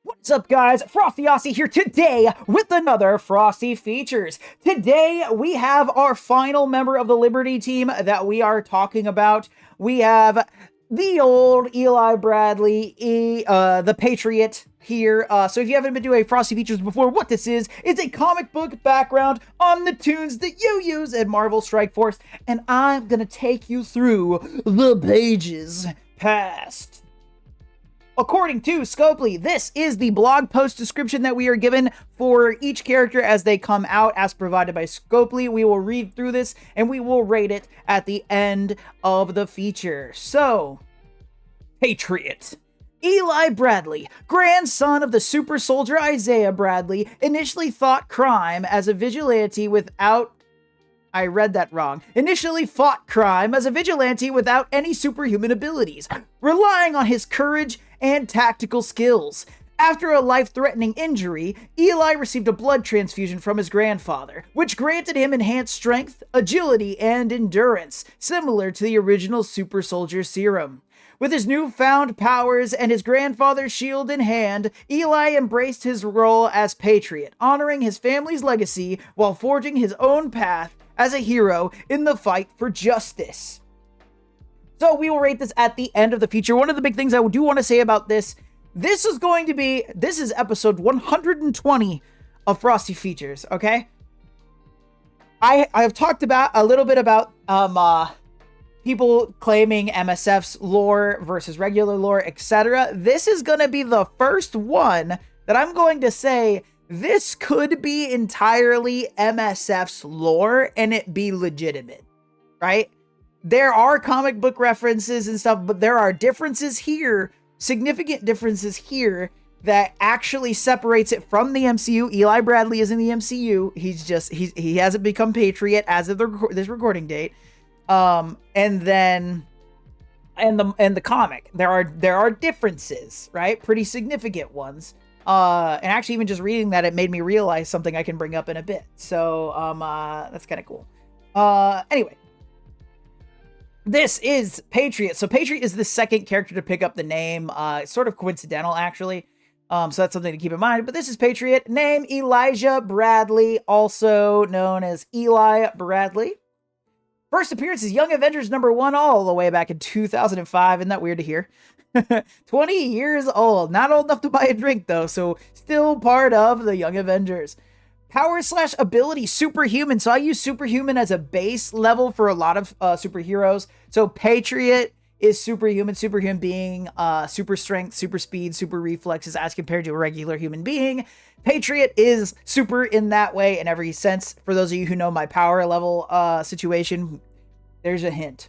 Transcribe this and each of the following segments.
What's up, guys? Frosty here today with another Frosty Features. Today, we have our final member of the Liberty team that we are talking about. We have the old Eli Bradley, the Patriot here. So if you haven't been doing Frosty Features before, what this is, it's a comic book background on the tunes that you use in Marvel Strike Force, and I'm gonna take you through the pages past. According to Scopely, this is the blog post description that we are given for each character as they come out, as provided by Scopely. We will read through this and we will rate it at the end of the feature. So, Patriot. Eli Bradley, grandson of the super soldier Isaiah Bradley, initially thought crime as a vigilante without... I read that wrong. Initially fought crime as a vigilante without any superhuman abilities, relying on his courage and tactical skills. After a life-threatening injury, Eli received a blood transfusion from his grandfather, which granted him enhanced strength, agility, and endurance, similar to the original super soldier serum. With his newfound powers and his grandfather's shield in hand, Eli embraced his role as Patriot, honoring his family's legacy while forging his own path as a hero in the fight for justice. So we will rate this at the end of the feature. One of the big things I do want to say about this is episode 120 of Frosty Features, okay? I've talked about a little bit about people claiming MSF's lore versus regular lore, etc. This is going to be the first one that I'm going to say this could be entirely MSF's lore and it be legitimate, right? There are comic book references and stuff, but there are differences here, significant differences here, that actually separates it from the MCU. Eli Bradley is in the MCU. He hasn't become Patriot as of this recording date. And the comic, there are differences, right? Pretty significant ones. And actually even just reading that, it made me realize something I can bring up in a bit. So, that's kind of cool. Anyway, this is Patriot. So Patriot is the second character to pick up the name. It's sort of coincidental, actually. So that's something to keep in mind. But this is Patriot. Name, Elijah Bradley, also known as Eli Bradley. First appearance is Young Avengers #1 all the way back in 2005. Isn't that weird to hear? 20 years old. Not old enough to buy a drink, though, so still part of the Young Avengers. Power/ability, superhuman. So I use superhuman as a base level for a lot of superheroes. So Patriot is superhuman. Superhuman being super strength, super speed, super reflexes as compared to a regular human being. Patriot is super in that way in every sense. For those of you who know my power level situation, there's a hint.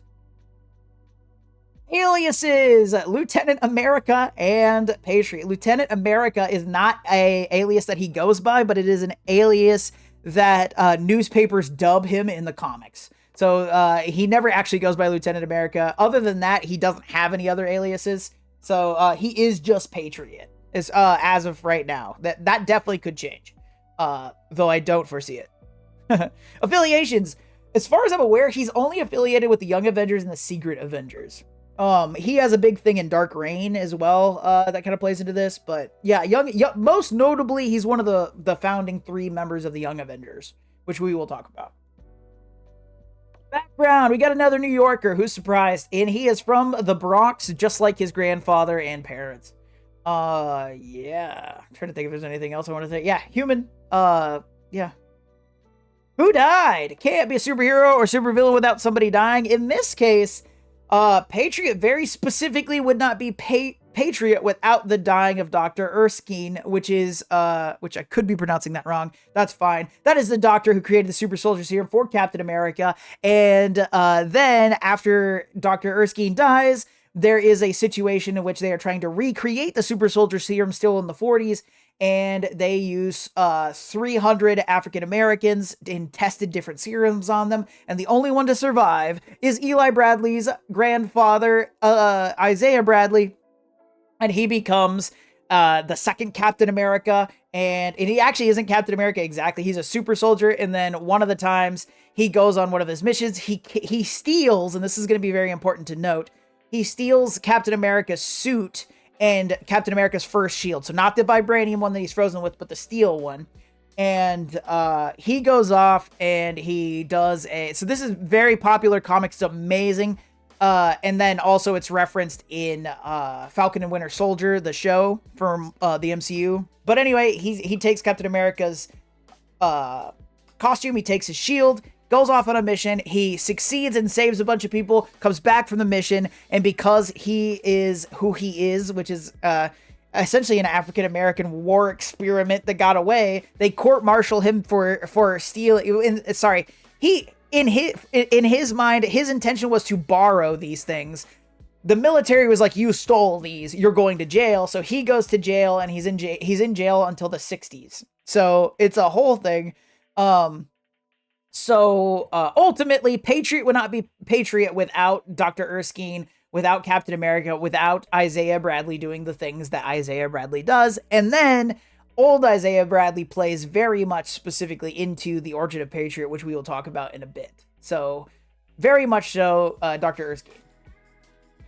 Aliases, Lieutenant America and Patriot. Lieutenant America is not an alias that he goes by, but it is an alias that newspapers dub him in the comics. So he never actually goes by Lieutenant America. Other than that, he doesn't have any other aliases. So he is just Patriot as of right now. That definitely could change, though I don't foresee it. Affiliations. As far as I'm aware, he's only affiliated with the Young Avengers and the Secret Avengers. He has a big thing in Dark Reign as well, that kind of plays into this, but yeah, most notably, he's one of the founding 3 members of the Young Avengers, which we will talk about. Background, we got another New Yorker who's surprised, and he is from the Bronx, just like his grandfather and parents. Yeah, I'm trying to think if there's anything else I want to say. Yeah, human, yeah. Who died? Can't be a superhero or supervillain without somebody dying. In this case, Patriot very specifically would not be Patriot without the dying of Dr. Erskine, which I could be pronouncing that wrong. That's fine. That is the doctor who created the super soldier serum for Captain America. And then after Dr. Erskine dies, there is a situation in which they are trying to recreate the super soldier serum still in the 40s. And they use 300 African Americans and tested different serums on them. And the only one to survive is Eli Bradley's grandfather, Isaiah Bradley. And he becomes the second Captain America. And he actually isn't Captain America exactly. He's a super soldier. And then one of the times he goes on one of his missions, he steals, and this is going to be very important to note, he steals Captain America's suit and Captain America's first shield. So not the vibranium one that he's frozen with, but the steel one. And he goes off and he does so this is very popular comics. It's amazing. And then also it's referenced in Falcon and Winter Soldier, the show from the MCU. But anyway, he takes Captain America's costume, he takes his shield, goes off on a mission, he succeeds and saves a bunch of people, comes back from the mission, and because he is who he is, which is essentially an African-American war experiment that got away, they court-martial him for stealing. Sorry, in his mind, his intention was to borrow these things. The military was like, you stole these, you're going to jail. So he goes to jail, and he's in jail until the 60s. So it's a whole thing. Ultimately, Patriot would not be Patriot without Dr. Erskine, without Captain America, without Isaiah Bradley doing the things that Isaiah Bradley does. And then old Isaiah Bradley plays very much specifically into the origin of Patriot, which we will talk about in a bit. So very much so, Dr. Erskine.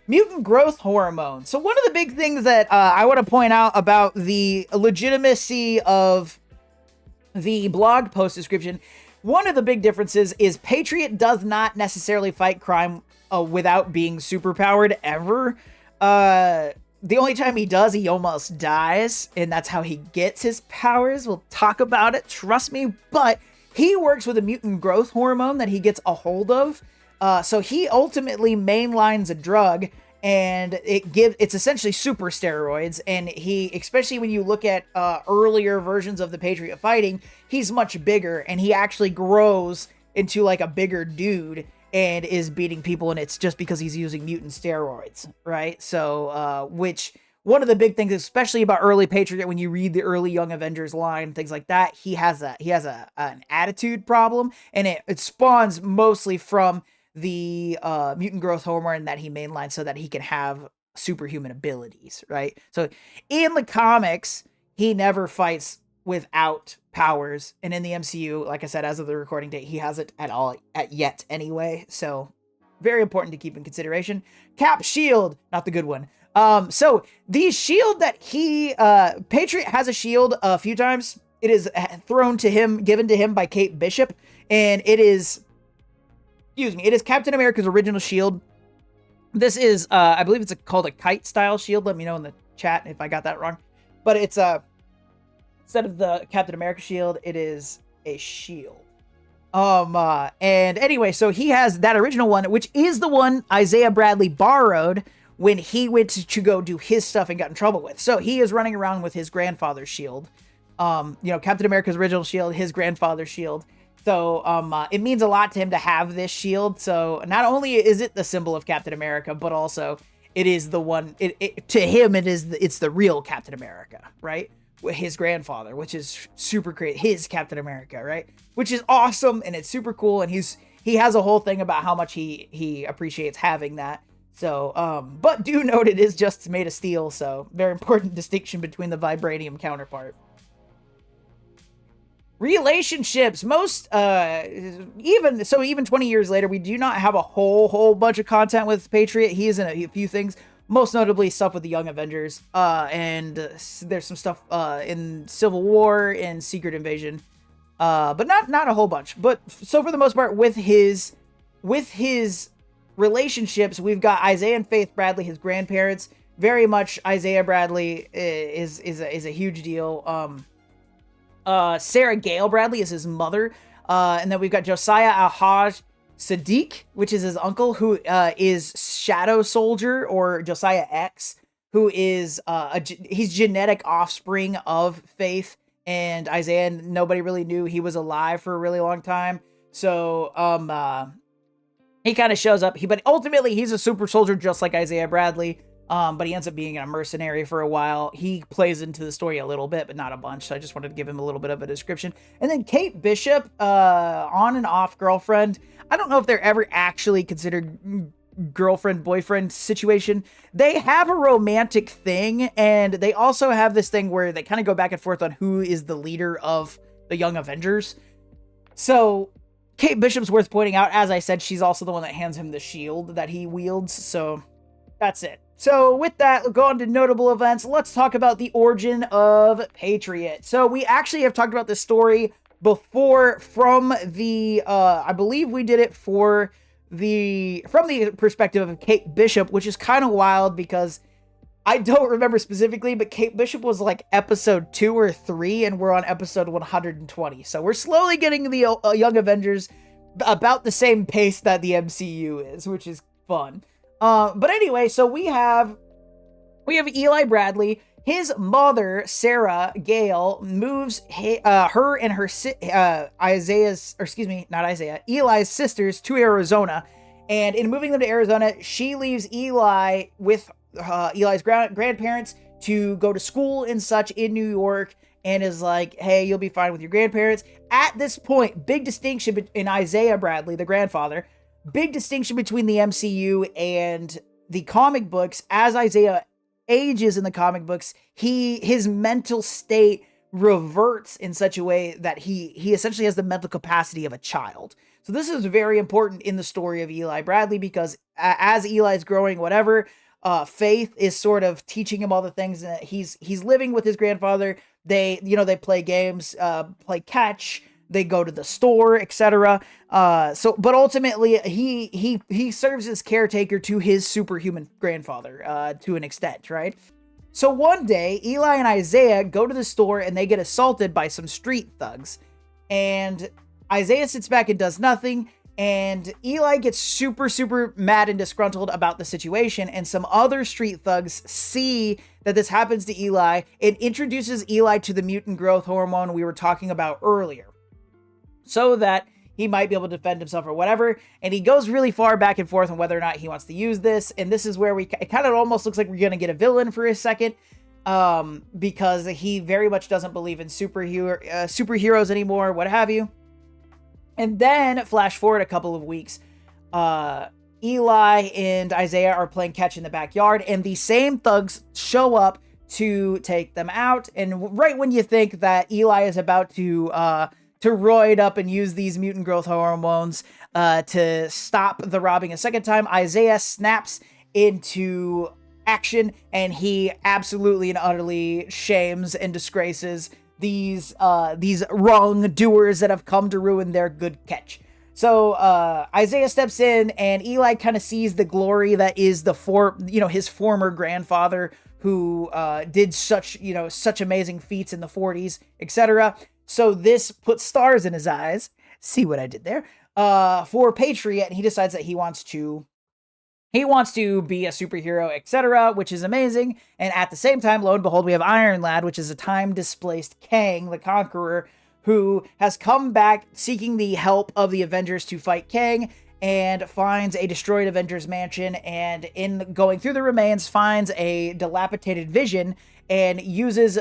Mutant growth hormone. So one of the big things that I want to point out about the legitimacy of the blog post description, one of the big differences is Patriot does not necessarily fight crime without being superpowered ever. The only time he does, he almost dies, and that's how he gets his powers. We'll talk about it, trust me. But he works with a mutant growth hormone that he gets a hold of. So he ultimately mainlines a drug, and it's essentially super steroids. And he, especially when you look at earlier versions of the Patriot fighting, he's much bigger, and he actually grows into like a bigger dude and is beating people, and it's just because he's using mutant steroids, right? So, which one of the big things, especially about early Patriot, when you read the early Young Avengers line, things like that, he has an attitude problem, and it spawns mostly from the mutant growth hormone that he mainlines so that he can have superhuman abilities, right? So in the comics, he never fights without powers, and in the MCU, like I said, as of the recording date, he hasn't yet anyway. So very important to keep in consideration. Cap shield, not the good one. So the shield that Patriot has a shield a few times. It is given to him by Kate Bishop, and it is Captain America's original shield. This is, I believe it's called a kite style shield. Let me know in the chat if I got that wrong. But it's instead of the Captain America shield, it is a shield. And anyway, so he has that original one, which is the one Isaiah Bradley borrowed when he went to go do his stuff and got in trouble with. So he is running around with his grandfather's shield. Captain America's original shield, his grandfather's shield. So it means a lot to him to have this shield. So not only is it the symbol of Captain America, but also it is the one, to him, it's the real Captain America, right? His grandfather, which is super great. His Captain America, right? Which is awesome, and it's super cool, and he has a whole thing about how much he appreciates having that. So, but do note it is just made of steel, so very important distinction between the vibranium counterpart. Relationships. Even 20 years later, we do not have a whole bunch of content with Patriot. He is in a few things, most notably stuff with the Young Avengers, and there's some stuff in Civil War and Secret Invasion, but not a whole bunch. But so for the most part, with his relationships, we've got Isaiah and Faith Bradley, his grandparents. Very much Isaiah Bradley is a huge deal. Sarah Gale Bradley is his mother, and then we've got Josiah Al-Haj Sadiq, which is his uncle, who is Shadow Soldier, or Josiah X, who is he's genetic offspring of Faith and Isaiah. Nobody really knew he was alive for a really long time, so he kind of shows up. But ultimately, he's a super soldier just like Isaiah Bradley. But he ends up being a mercenary for a while. He plays into the story a little bit, but not a bunch. So I just wanted to give him a little bit of a description. And then Kate Bishop, on and off girlfriend. I don't know if they're ever actually considered girlfriend-boyfriend situation. They have a romantic thing, and they also have this thing where they kind of go back and forth on who is the leader of the Young Avengers. So Kate Bishop's worth pointing out. As I said, she's also the one that hands him the shield that he wields. So that's it. So with that, we'll go on to notable events. Let's talk about the origin of Patriot. So we actually have talked about this story before from the, I believe we did it from the perspective of Kate Bishop, which is kind of wild because I don't remember specifically, but Kate Bishop was like episode 2 or 3, and we're on episode 120. So we're slowly getting the Young Avengers about the same pace that the MCU is, which is fun. But anyway, so we have Eli Bradley. His mother, Sarah Gale, moves her and her Eli's sisters to Arizona. And in moving them to Arizona, she leaves Eli with Eli's grandparents to go to school and such in New York, and is like, hey, you'll be fine with your grandparents. At this point, big distinction in Isaiah Bradley, the grandfather, big distinction between the MCU and the comic books. As Isaiah ages in the comic books, his mental state reverts in such a way that he essentially has the mental capacity of a child. So this is very important in the story of Eli Bradley, because as Eli's growing, Faith is sort of teaching him all the things that he's living with his grandfather. They play games, play catch, they go to the store, etc. But ultimately he serves as caretaker to his superhuman grandfather, to an extent, right? So one day, Eli and Isaiah go to the store and they get assaulted by some street thugs. And Isaiah sits back and does nothing. And Eli gets super, super mad and disgruntled about the situation. And some other street thugs see that this happens to Eli. It introduces Eli to the mutant growth hormone we were talking about earlier, so that he might be able to defend himself or whatever. And he goes really far back and forth on whether or not he wants to use this. And this is where it kind of almost looks like we're going to get a villain for a second, because he very much doesn't believe in superheroes anymore, what have you. And then flash forward a couple of weeks, Eli and Isaiah are playing catch in the backyard, and the same thugs show up to take them out. And right when you think that Eli is about to roid up and use these mutant growth hormones to stop the robbing a second time, Isaiah snaps into action, and he absolutely and utterly shames and disgraces these wrongdoers that have come to ruin their good catch. So Isaiah steps in, and Eli kind of sees the glory that is his former grandfather, who did such amazing feats in the 40s, etc. So this puts stars in his eyes. See what I did there? For Patriot, and he decides that he wants to be a superhero, etc., which is amazing. And at the same time, lo and behold, we have Iron Lad, which is a time-displaced Kang, the Conqueror, who has come back seeking the help of the Avengers to fight Kang, and finds a destroyed Avengers mansion, and in going through the remains, finds a dilapidated Vision, and uses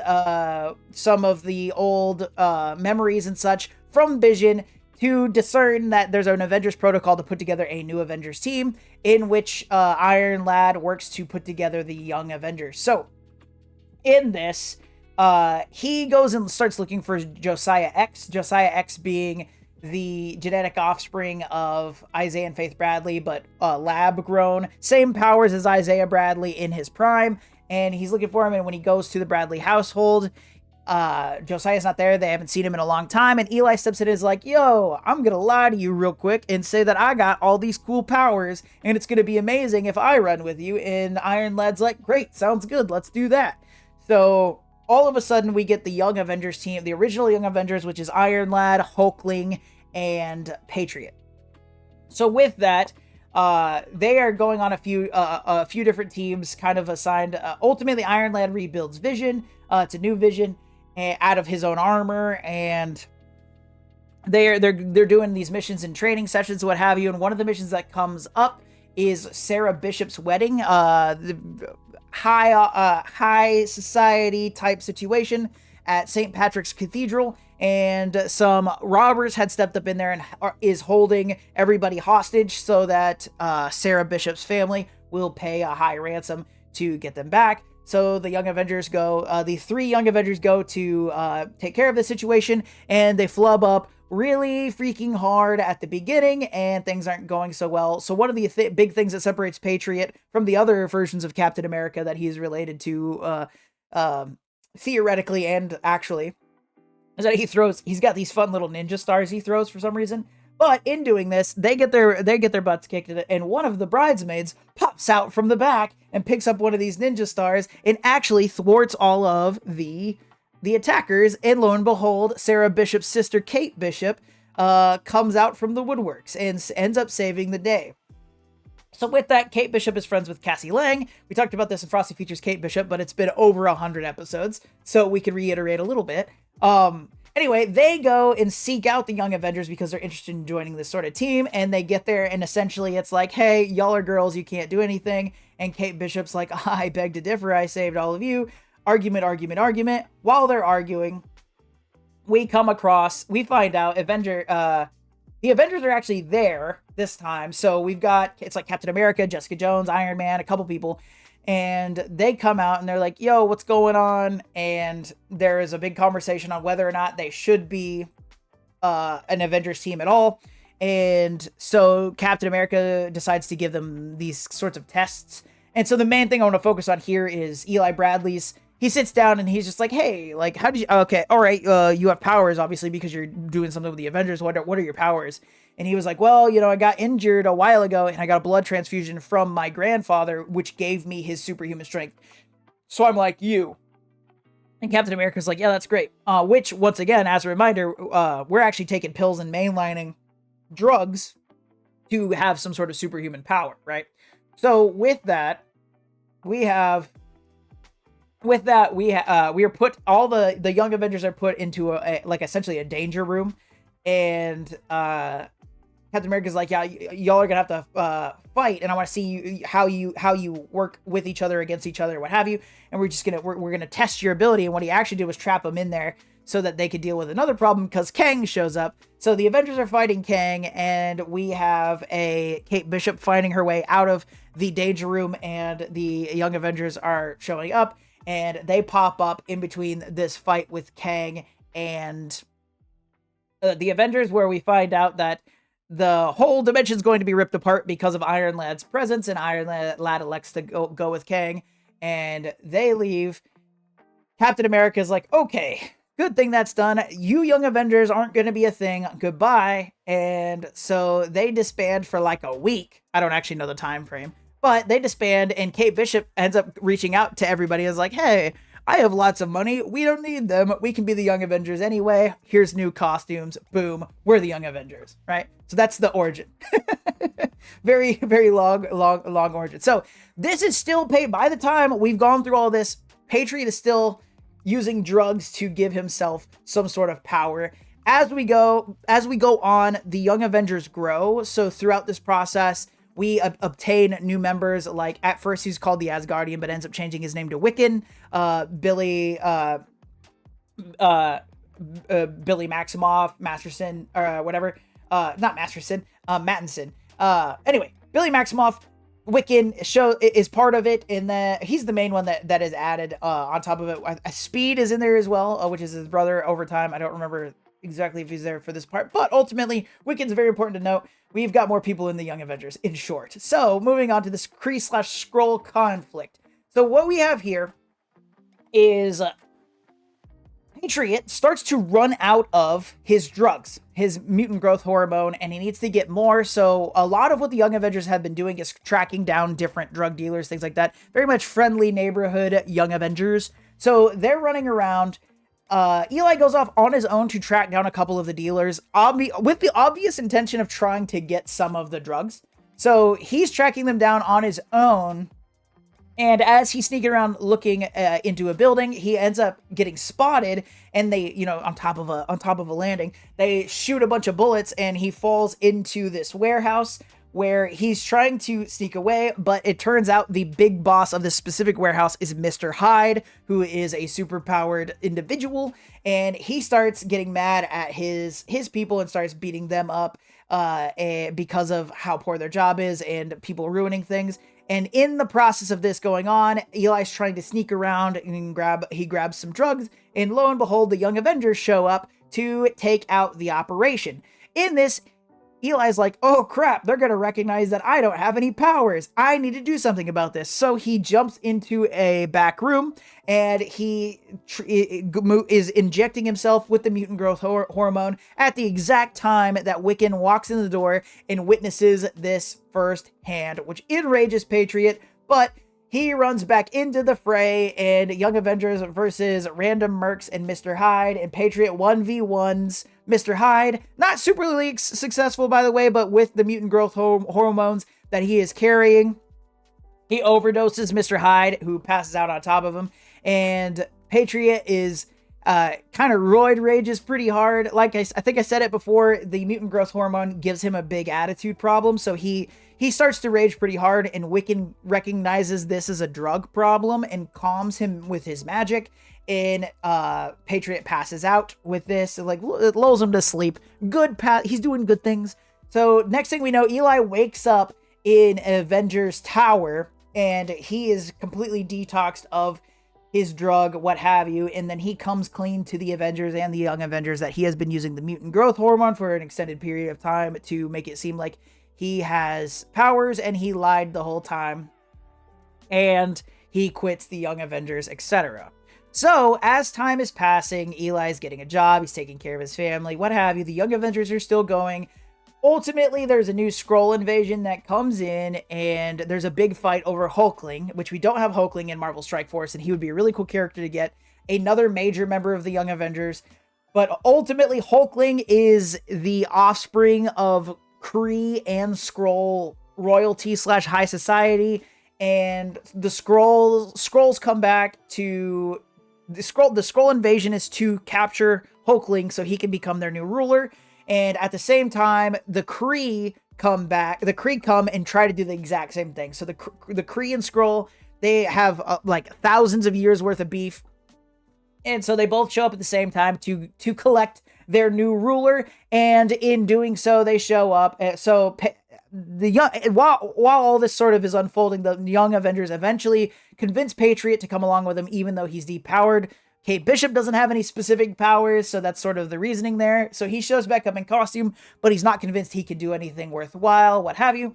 some of the old memories and such from Vision to discern that there's an Avengers protocol to put together a new Avengers team, in which Iron Lad works to put together the Young Avengers. So, in this, he goes and starts looking for Josiah X being the genetic offspring of Isaiah and Faith Bradley, but lab-grown, same powers as Isaiah Bradley in his prime, and he's looking for him. And when he goes to the Bradley household, Josiah's not there. They haven't seen him in a long time, and Eli steps in and is like, yo, I'm gonna lie to you real quick and say that I got all these cool powers, and it's gonna be amazing if I run with you. And Iron Lad's like, great, sounds good, let's do that. So all of a sudden we get the Young Avengers team, the original Young Avengers, which is Iron Lad, Hulkling, and Patriot. So with that, they are going on a few different teams, kind of assigned. Ultimately, Iron Lad rebuilds Vision to New Vision out of his own armor, and they're doing these missions and training sessions, what have you. And one of the missions that comes up is Sarah Bishop's wedding, the high society type situation at St. Patrick's Cathedral, and some robbers had stepped up in there and is holding everybody hostage so that Sarah Bishop's family will pay a high ransom to get them back. So the Young Avengers the 3 Young Avengers go to take care of the situation, and they flub up really freaking hard at the beginning, and things aren't going so well. So one of the big things that separates Patriot from the other versions of Captain America that he's related to, theoretically and actually, is that he's got these fun little ninja stars he throws for some reason. But in doing this, they get their butts kicked, and one of the bridesmaids pops out from the back and picks up one of these ninja stars and actually thwarts all of the attackers. And lo and behold, Sarah Bishop's sister, Kate Bishop, comes out from the woodworks and ends up saving the day. So with that, Kate Bishop is friends with Cassie Lang. We talked about this in Frosty Features Kate Bishop, but it's been over 100 episodes, so we could reiterate a little bit. Anyway, they go and seek out the Young Avengers because they're interested in joining this sort of team, and they get there, and essentially it's like, hey, y'all are girls, you can't do anything, and Kate Bishop's like, I beg to differ, I saved all of you. Argument. While they're arguing, we find out the Avengers are actually there this time. So we've got, it's like Captain America, Jessica Jones, Iron Man, a couple people, and they come out and they're like, yo, what's going on? And there is a big conversation on whether or not they should be an Avengers team at all. And so Captain America decides to give them these sorts of tests. And so the main thing I want to focus on here is Eli Bradley's. He sits down and he's just like, hey, like, how did you, okay, all right, you have powers, obviously, because you're doing something with the Avengers. What are your powers? And he was like, well, I got injured a while ago and I got a blood transfusion from my grandfather, which gave me his superhuman strength. So I'm like you. And Captain America's like, yeah, that's great. Which, once again, as a reminder, we're actually taking pills and mainlining drugs to have some sort of superhuman power, right? So with that, we are put, all the Young Avengers are put into essentially a danger room, and Captain America's like, yeah, y'all are gonna have to fight, and I want to see how you work with each other, against each other, what have you, and we're gonna test your ability. And what he actually did was trap them in there so that they could deal with another problem, because Kang shows up. So the Avengers are fighting Kang, and we have a Kate Bishop finding her way out of the danger room, and the Young Avengers are showing up, and they pop up in between this fight with Kang and the Avengers, where we find out that the whole dimension is going to be ripped apart because of Iron Lad's presence, and Iron Lad elects to go with Kang, and they leave. Captain America's like, okay, good thing that's done. You Young Avengers aren't going to be a thing. Goodbye. And so they disband for like a week. I don't actually know the time frame, but they disband, and Kate Bishop ends up reaching out to everybody. Is like, hey, I have lots of money. We don't need them. We can be the Young Avengers anyway. Here's new costumes. Boom. We're the Young Avengers, right? So that's the origin. Very, very long origin. So this is still paid. By the time we've gone through all this, Patriot is still using drugs to give himself some sort of power. As we go on, the Young Avengers grow. So throughout this process, we obtain new members. Like, at first he's called the Asgardian, but ends up changing his name to Wiccan. Billy Maximoff, Masterson, or whatever. Not Masterson, Mattinson. Anyway, Billy Maximoff, Wiccan is part of it, and he's the main one that is added on top of it. Speed is in there as well, which is his brother over time. I don't remember exactly if he's there for this part, but ultimately Wiccan's very important to note. We've got more people in the Young Avengers, in short. So moving on to this Kree/Skrull conflict. So what we have here is Patriot starts to run out of his drugs, his mutant growth hormone, and he needs to get more. So a lot of what the Young Avengers have been doing is tracking down different drug dealers, things like that. Very much friendly neighborhood Young Avengers. So they're running around. Eli goes off on his own to track down a couple of the dealers, with the obvious intention of trying to get some of the drugs. So he's tracking them down on his own. And as he's sneaking around looking into a building, he ends up getting spotted, and they, on top of a landing, they shoot a bunch of bullets, and he falls into this warehouse where he's trying to sneak away. But it turns out the big boss of this specific warehouse is Mr. Hyde, who is a superpowered individual, and he starts getting mad at his people and starts beating them up because of how poor their job is and people ruining things. And in the process of this going on, Eli's trying to sneak around and he grabs some drugs, and lo and behold, the Young Avengers show up to take out the operation. In this, Eli's like, oh crap, they're going to recognize that I don't have any powers. I need to do something about this. So he jumps into a back room and he is injecting himself with the mutant growth hormone at the exact time that Wiccan walks in the door and witnesses this firsthand, which enrages Patriot, but he runs back into the fray, and Young Avengers versus random mercs and Mr. Hyde, and Patriot 1v1s Mr. Hyde. Not super successful, by the way, but with the mutant growth hormones that he is carrying, he overdoses Mr. Hyde, who passes out on top of him, and Patriot is kind of roid rages pretty hard. Like I think I said it before, the mutant growth hormone gives him a big attitude problem, so he starts to rage pretty hard, and Wiccan recognizes this as a drug problem and calms him with his magic, and Patriot passes out with this. It lulls him to sleep. He's doing good things. So next thing we know, Eli wakes up in Avengers Tower, and he is completely detoxed of his drug, what have you, and then he comes clean to the Avengers and the Young Avengers that he has been using the mutant growth hormone for an extended period of time to make it seem like he has powers, and he lied the whole time, and he quits the Young Avengers, etc. So, as time is passing, Eli's getting a job, he's taking care of his family, what have you. The Young Avengers are still going. Ultimately, there's a new Skrull invasion that comes in, and there's a big fight over Hulkling, which we don't have Hulkling in Marvel Strike Force, and he would be a really cool character to get. Another major member of the Young Avengers. But ultimately, Hulkling is the offspring of Kree and Skrull royalty / high society, and the Skrulls come back to the Skrull invasion is to capture Hulkling so he can become their new ruler, and at the same time the Kree come and try to do the exact same thing. So the Kree and Skrull, they have like thousands of years worth of beef, and so they both show up at the same time to collect their new ruler, and in doing so, they show up. So while all this sort of is unfolding, the Young Avengers eventually convince Patriot to come along with them, even though he's depowered. Kate Bishop doesn't have any specific powers, so that's sort of the reasoning there. So he shows back up in costume, but he's not convinced he could do anything worthwhile, what have you.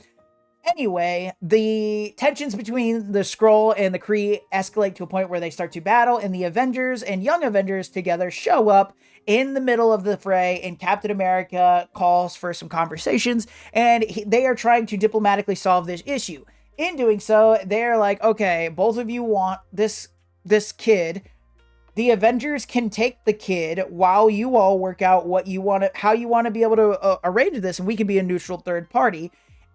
Anyway, the tensions between the Skrull and the Kree escalate to a point where they start to battle, and the Avengers and Young Avengers together show up in the middle of the fray, and Captain America calls for some conversations, and they are trying to diplomatically solve this issue. In doing so, they're like, okay, both of you want this kid. The Avengers can take the kid while you all work out how you want to be able to arrange this, and we can be a neutral third party.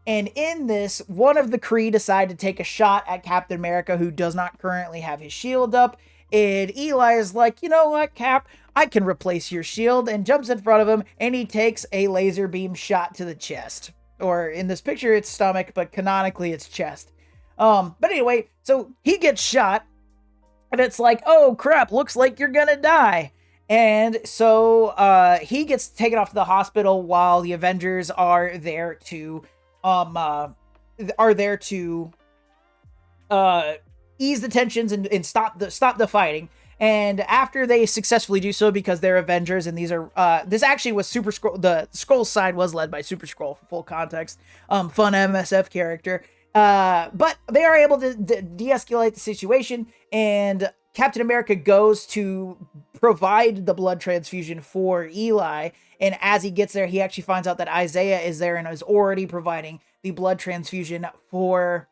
And in this, one of the Kree decide to take a shot at Captain America, who does not currently have his shield up. And Eli is like, you know what, Cap? I can replace your shield, and jumps in front of him, and he takes a laser beam shot to the chest. Or in this picture, it's stomach, but canonically it's chest. But anyway, so he gets shot, and it's like, oh crap, looks like you're gonna die. And so he gets taken off to the hospital while the Avengers are there to ease the tensions and stop the fighting. And after they successfully do so, because they're Avengers, and these are this actually was Super Skrull. The Skrull side was led by Super Skrull, for full context. Fun MSF character. But they are able to de-escalate the situation, and Captain America goes to provide the blood transfusion for Eli. And as he gets there, he actually finds out that Isaiah is there and is already providing the blood transfusion for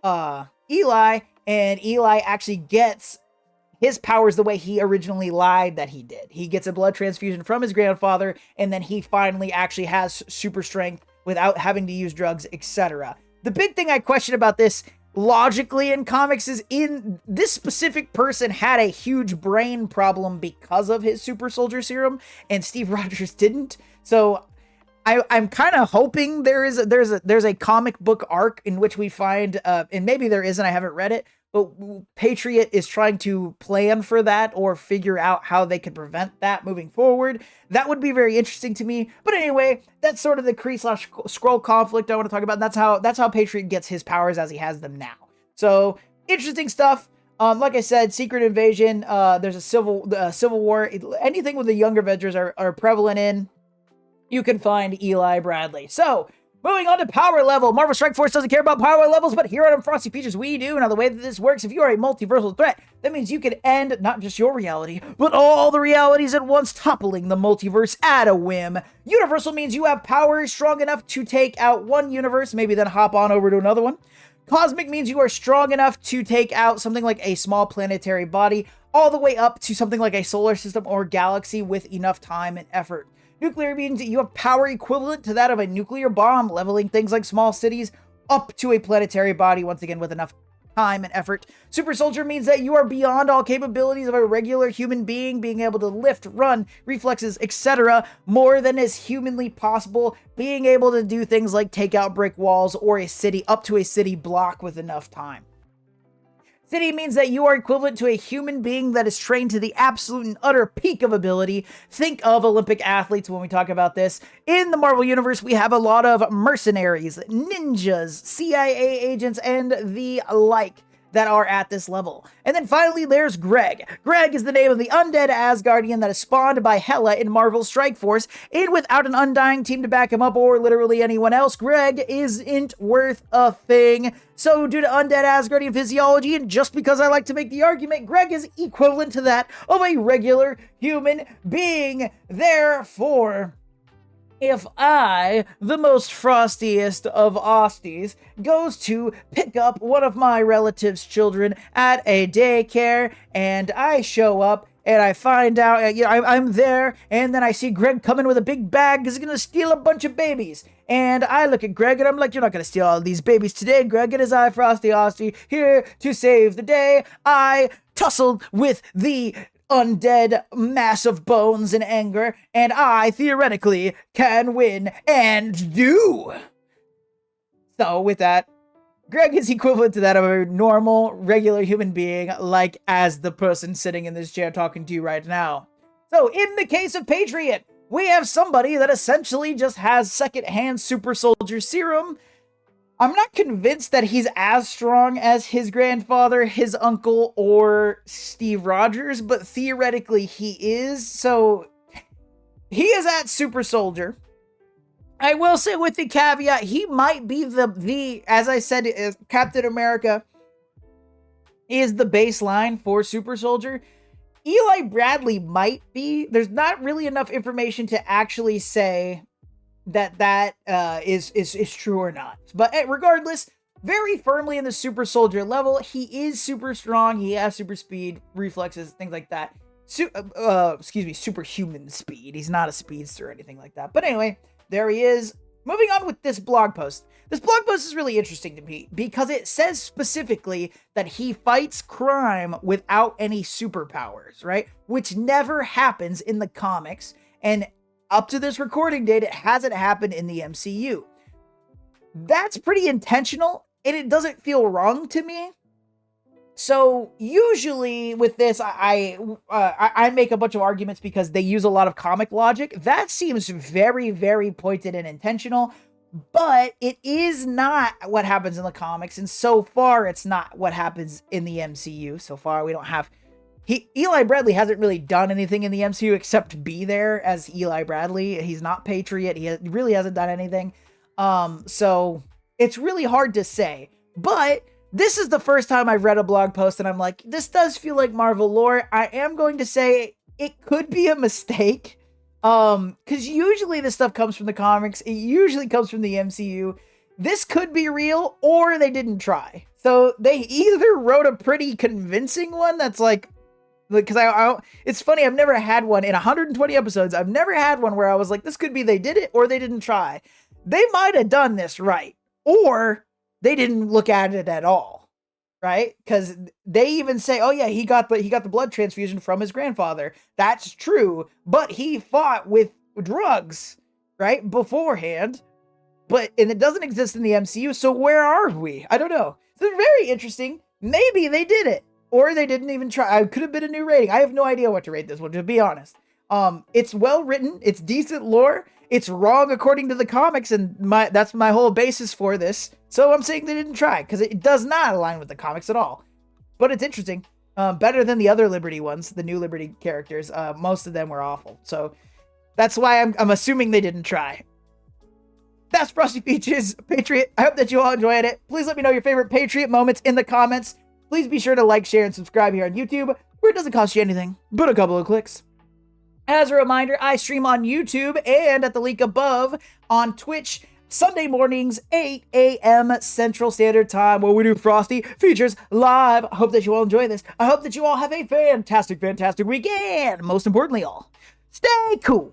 Eli. And Eli actually gets his powers the way he originally lied that he did. He gets a blood transfusion from his grandfather, and then he finally actually has super strength without having to use drugs, etc. The big thing I question about this logically in comics is this specific person had a huge brain problem because of his super soldier serum, and Steve Rogers didn't. So I'm kind of hoping there's a comic book arc in which we find, and maybe there isn't, I haven't read it, but Patriot is trying to plan for that or figure out how they could prevent that moving forward. That would be very interesting to me. But anyway, that's sort of the Kree/Skrull conflict I want to talk about. And that's how Patriot gets his powers as he has them now. So interesting stuff. Like I said, Secret Invasion, there's a civil war. Anything with the younger Avengers are prevalent in, you can find Eli Bradley. So, moving on to power level. Marvel Strike Force doesn't care about power levels, but here on Frosty Features, we do. Now, the way that this works, if you are a multiversal threat, that means you can end not just your reality, but all the realities at once, toppling the multiverse at a whim. Universal means you have power strong enough to take out one universe, maybe then hop on over to another one. Cosmic means you are strong enough to take out something like a small planetary body, all the way up to something like a solar system or galaxy with enough time and effort. Nuclear means that you have power equivalent to that of a nuclear bomb, leveling things like small cities up to a planetary body, once again with enough time and effort. Super Soldier means that you are beyond all capabilities of a regular human being, being able to lift, run, reflexes, etc., more than is humanly possible, being able to do things like take out brick walls or a city, up to a city block with enough time. City means that you are equivalent to a human being that is trained to the absolute and utter peak of ability. Think of Olympic athletes when we talk about this. In the Marvel Universe, we have a lot of mercenaries, ninjas, CIA agents, and the like that are at this level. And then finally, there's Greg. Greg is the name of the undead Asgardian that is spawned by Hela in Marvel's Strike Force, and without an undying team to back him up or literally anyone else, Greg isn't worth a thing. So due to undead Asgardian physiology, and just because I like to make the argument, Greg is equivalent to that of a regular human being. Therefore, if I, the most frostiest of Osties, goes to pick up one of my relatives' children at a daycare, and I show up, and I find out, I'm there, and then I see Greg coming with a big bag because he's going to steal a bunch of babies. And I look at Greg, and I'm like, you're not going to steal all these babies today, Greg. It is I, Frosty Ostie, here to save the day. I tussled with the undead mass of bones and anger, and I theoretically can win, and do. So with that, Greg is equivalent to that of a normal, regular human being, like as the person sitting in this chair talking to you right now. So in the case of Patriot, we have somebody that essentially just has secondhand super soldier serum. I'm not convinced that he's as strong as his grandfather, his uncle, or Steve Rogers, but theoretically he is. So he is at super soldier. I will say with the caveat, he might be the as I said, Captain America is the baseline for super soldier. Eli Bradley might be. There's not really enough information to actually say that is true or not. But regardless, very firmly in the super soldier level. He is super strong. He has super speed, reflexes, things like that. Superhuman speed. He's not a speedster or anything like that. But anyway, there he is. Moving on with this blog post. This blog post is really interesting to me because it says specifically that he fights crime without any superpowers, right? Which never happens in the comics. And up to this recording date, it hasn't happened in the MCU. That's pretty intentional, and it doesn't feel wrong to me. So usually with this, I make a bunch of arguments because they use a lot of comic logic. That seems very, very pointed and intentional, but it is not what happens in the comics, and so far it's not what happens in the MCU. So far we don't have... Eli Bradley hasn't really done anything in the MCU except be there as Eli Bradley. He's not Patriot. He really hasn't done anything. So it's really hard to say. But this is the first time I've read a blog post and I'm like, this does feel like Marvel lore. I am going to say it could be a mistake. Because usually this stuff comes from the comics. It usually comes from the MCU. This could be real or they didn't try. So they either wrote a pretty convincing one that's like, because it's funny, I've never had one in 120 episodes. I've never had one where I was like, this could be they did it or they didn't try. They might have done this right, or they didn't look at it at all, right? Because they even say, oh yeah, he got the blood transfusion from his grandfather. That's true, but he fought with drugs, right, beforehand. And it doesn't exist in the MCU, so where are we? I don't know. So it's very interesting. Maybe they did it. Or they didn't even try. It could have been a new rating. I have no idea what to rate this one, to be honest. It's well written. It's decent lore. It's wrong according to the comics, and that's my whole basis for this. So I'm saying they didn't try, because it does not align with the comics at all. but it's interesting. Better than the other Liberty ones, the new Liberty characters. Most of them were awful, so that's why I'm assuming they didn't try. That's Frosty Features Patriot. I hope that you all enjoyed it. Please let me know your favorite Patriot moments in the comments. Please be sure to like, share, and subscribe here on YouTube, where it doesn't cost you anything but a couple of clicks. As a reminder, I stream on YouTube and at the link above on Twitch Sunday mornings, 8 a.m. Central Standard Time, where we do Frosty Features live. I hope that you all enjoy this. I hope that you all have a fantastic, fantastic weekend. Most importantly, all, stay cool.